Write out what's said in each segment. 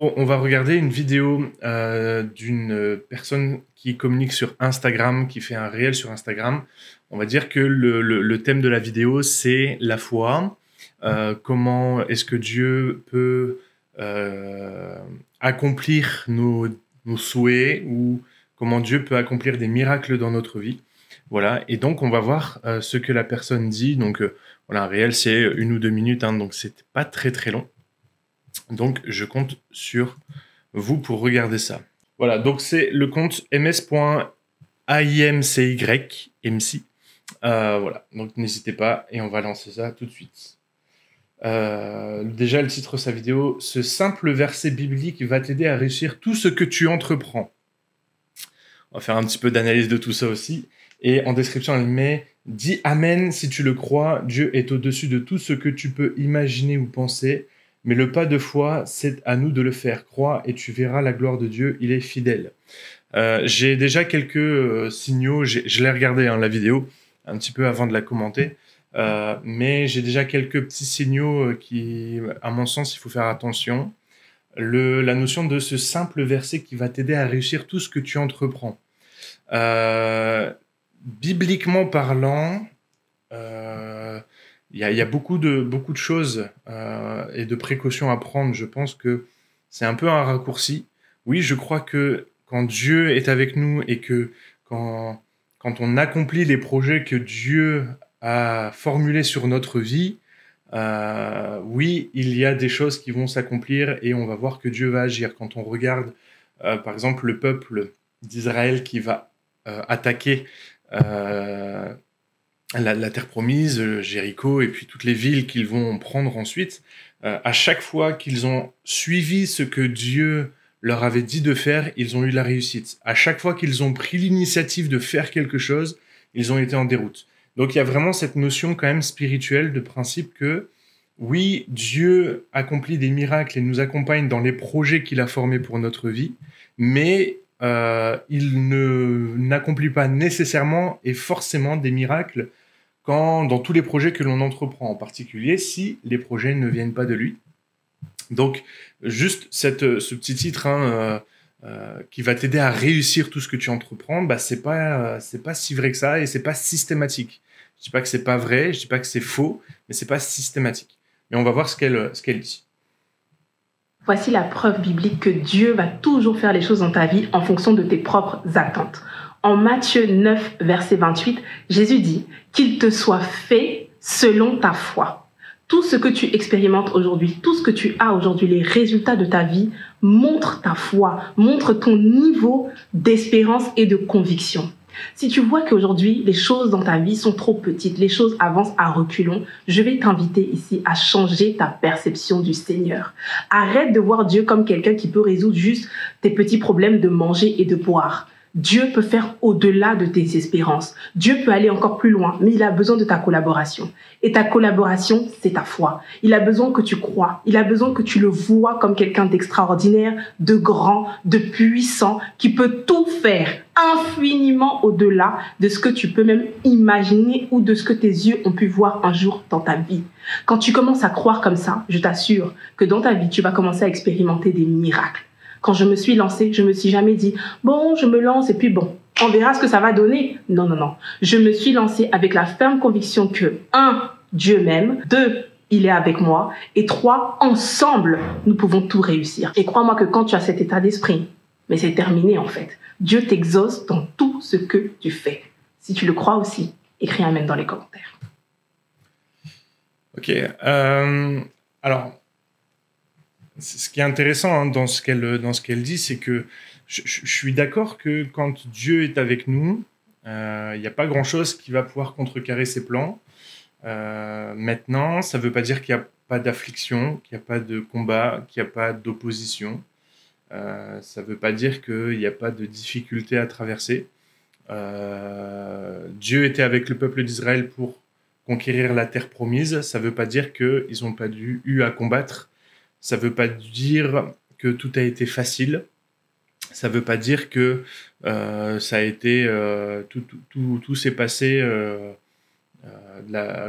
On va regarder une vidéo d'une personne qui communique sur Instagram, qui fait un réel sur Instagram. On va dire que le thème de la vidéo, c'est la foi. Comment est-ce que Dieu peut euh, accomplir nos souhaits ou comment Dieu peut accomplir des miracles dans notre vie. Voilà, et donc on va voir ce que la personne dit. Donc voilà, un réel, c'est 1 ou 2 minutes, hein, donc c'est pas très très long. Donc, je compte sur vous pour regarder ça. Voilà, donc c'est le compte ms.imcy, MC. Voilà, donc n'hésitez pas et on va lancer ça tout de suite. Déjà, le titre de sa vidéo, ce simple verset biblique va t'aider à réussir tout ce que tu entreprends. On va faire un petit peu d'analyse de tout ça aussi. Et en description, elle met « Dis Amen si tu le crois, Dieu est au-dessus de tout ce que tu peux imaginer ou penser. Mais le pas de foi, c'est à nous de le faire. Crois et tu verras la gloire de Dieu, il est fidèle. » J'ai déjà quelques signaux, je l'ai regardé la vidéo un petit peu avant de la commenter, mais j'ai déjà quelques petits signaux qui, à mon sens, il faut faire attention. La notion de ce simple verset qui va t'aider à réussir tout ce que tu entreprends. Bibliquement parlant, il y a beaucoup de choses et de précautions à prendre. Je pense que c'est un peu un raccourci. Oui, je crois que quand Dieu est avec nous et que quand on accomplit les projets que Dieu a formulés sur notre vie, oui, il y a des choses qui vont s'accomplir et on va voir que Dieu va agir. Quand on regarde, par exemple, le peuple d'Israël qui va attaquer la terre promise, Jéricho, et puis toutes les villes qu'ils vont prendre ensuite, à chaque fois qu'ils ont suivi ce que Dieu leur avait dit de faire, ils ont eu la réussite. À chaque fois qu'ils ont pris l'initiative de faire quelque chose, ils ont été en déroute. Donc il y a vraiment cette notion quand même spirituelle de principe que oui, Dieu accomplit des miracles et nous accompagne dans les projets qu'il a formés pour notre vie, mais il n'accomplit pas nécessairement et forcément des miracles dans tous les projets que l'on entreprend, en particulier si les projets ne viennent pas de lui. Donc, juste ce petit titre qui va t'aider à réussir tout ce que tu entreprends, bah, c'est pas si vrai que ça et c'est pas systématique. Je dis pas que c'est pas vrai, je dis pas que c'est faux, mais c'est pas systématique. Mais on va voir ce qu'elle dit. Voici la preuve biblique que Dieu va toujours faire les choses dans ta vie en fonction de tes propres attentes. En Matthieu 9, verset 28, Jésus dit « Qu'il te soit fait selon ta foi ». Tout ce que tu expérimentes aujourd'hui, tout ce que tu as aujourd'hui, les résultats de ta vie, montrent ta foi, montrent ton niveau d'espérance et de conviction. Si tu vois qu'aujourd'hui, les choses dans ta vie sont trop petites, les choses avancent à reculons, je vais t'inviter ici à changer ta perception du Seigneur. Arrête de voir Dieu comme quelqu'un qui peut résoudre juste tes petits problèmes de manger et de boire. Dieu peut faire au-delà de tes espérances. Dieu peut aller encore plus loin, mais il a besoin de ta collaboration. Et ta collaboration, c'est ta foi. Il a besoin que tu crois. Il a besoin que tu le vois comme quelqu'un d'extraordinaire, de grand, de puissant, qui peut tout faire infiniment au-delà de ce que tu peux même imaginer ou de ce que tes yeux ont pu voir un jour dans ta vie. Quand tu commences à croire comme ça, je t'assure que dans ta vie, tu vas commencer à expérimenter des miracles. Quand je me suis lancée, je me suis jamais dit « bon, je me lance et puis bon, on verra ce que ça va donner ». Non, non, non. Je me suis lancée avec la ferme conviction que 1, Dieu m'aime, 2, il est avec moi, et 3, ensemble, nous pouvons tout réussir. Et crois-moi que quand tu as cet état d'esprit, mais c'est terminé en fait. Dieu t'exauce dans tout ce que tu fais. Si tu le crois aussi, écris Amen dans les commentaires. Ok. Alors, ce qui est intéressant dans ce qu'elle dit, c'est que je suis d'accord que quand Dieu est avec nous, il n'y a pas grand-chose qui va pouvoir contrecarrer ses plans. Maintenant, ça ne veut pas dire qu'il n'y a pas d'affliction, qu'il n'y a pas de combat, qu'il n'y a pas d'opposition. Ça ne veut pas dire qu'il n'y a pas de difficultés à traverser. Dieu était avec le peuple d'Israël pour conquérir la terre promise. Ça ne veut pas dire qu'ils n'ont pas eu à combattre. Ça ne veut pas dire que tout a été facile. Ça ne veut pas dire que ça a été tout s'est passé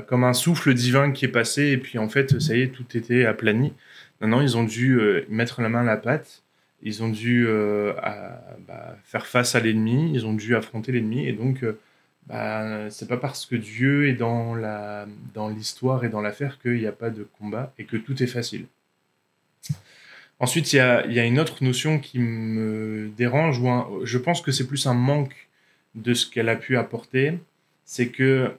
comme un souffle divin qui est passé et puis en fait ça y est, tout était aplani. Non, ils ont dû mettre la main à la pâte, ils ont dû faire face à l'ennemi, ils ont dû affronter l'ennemi, et donc c'est pas parce que Dieu est dans l'histoire et dans l'affaire qu'il n'y a pas de combat et que tout est facile. Ensuite, il y a une autre notion qui me dérange, je pense que c'est plus un manque de ce qu'elle a pu apporter, c'est que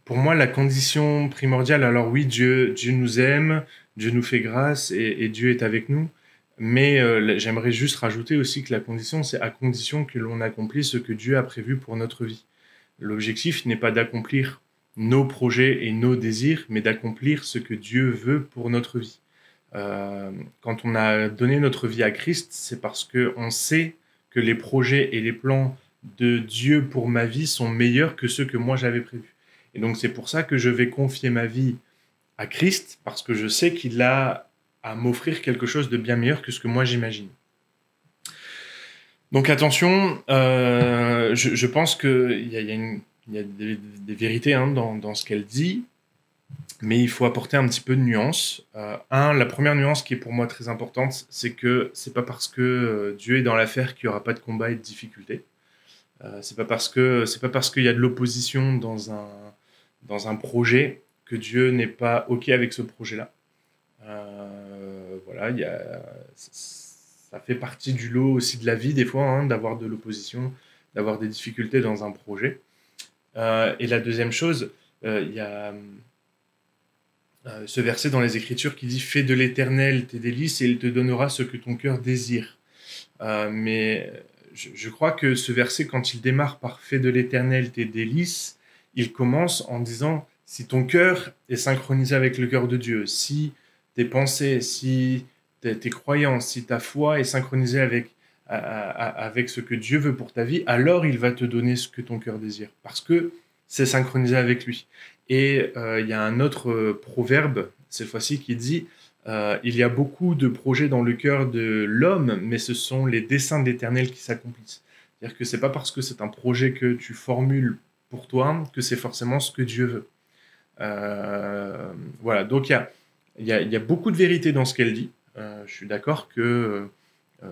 pour moi, la condition primordiale, alors oui, Dieu nous aime, Dieu nous fait grâce et Dieu est avec nous, mais j'aimerais juste rajouter aussi que la condition, c'est à condition que l'on accomplisse ce que Dieu a prévu pour notre vie. L'objectif n'est pas d'accomplir nos projets et nos désirs, mais d'accomplir ce que Dieu veut pour notre vie. Quand on a donné notre vie à Christ, c'est parce qu'on sait que les projets et les plans de Dieu pour ma vie sont meilleurs que ceux que moi j'avais prévus. Et donc c'est pour ça que je vais confier ma vie à Christ, parce que je sais qu'il a à m'offrir quelque chose de bien meilleur que ce que moi j'imagine. Donc attention, je pense qu'il y a des vérités dans ce qu'elle dit, mais il faut apporter un petit peu de nuance. La première nuance qui est pour moi très importante, c'est que c'est pas parce que Dieu est dans l'affaire qu'il n'y aura pas de combat et de difficultés. C'est pas parce qu'il y a de l'opposition dans un projet que Dieu n'est pas OK avec ce projet-là. Voilà, ça fait partie du lot aussi de la vie des fois, d'avoir de l'opposition, d'avoir des difficultés dans un projet. Et la deuxième chose, il y a ce verset dans les Écritures qui dit « Fais de l'Éternel tes délices et il te donnera ce que ton cœur désire ». Mais je crois que ce verset, quand il démarre par « Fais de l'Éternel tes délices », il commence en disant « Si ton cœur est synchronisé avec le cœur de Dieu, si tes pensées, si tes croyances, si ta foi est synchronisée avec ce que Dieu veut pour ta vie, alors il va te donner ce que ton cœur désire, parce que c'est synchronisé avec lui. » Et il y a un autre proverbe, cette fois-ci, qui dit il y a beaucoup de projets dans le cœur de l'homme, mais ce sont les desseins de l'Éternel qui s'accomplissent. C'est-à-dire que c'est pas parce que c'est un projet que tu formules pour toi que c'est forcément ce que Dieu veut. Voilà, donc il y a beaucoup de vérité dans ce qu'elle dit. Je suis d'accord que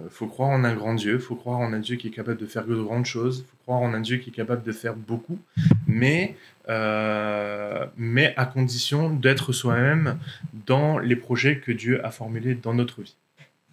faut croire en un grand Dieu, faut croire en un Dieu qui est capable de faire de grandes choses, faut croire en un Dieu qui est capable de faire beaucoup, mais à condition d'être soi-même dans les projets que Dieu a formulés dans notre vie.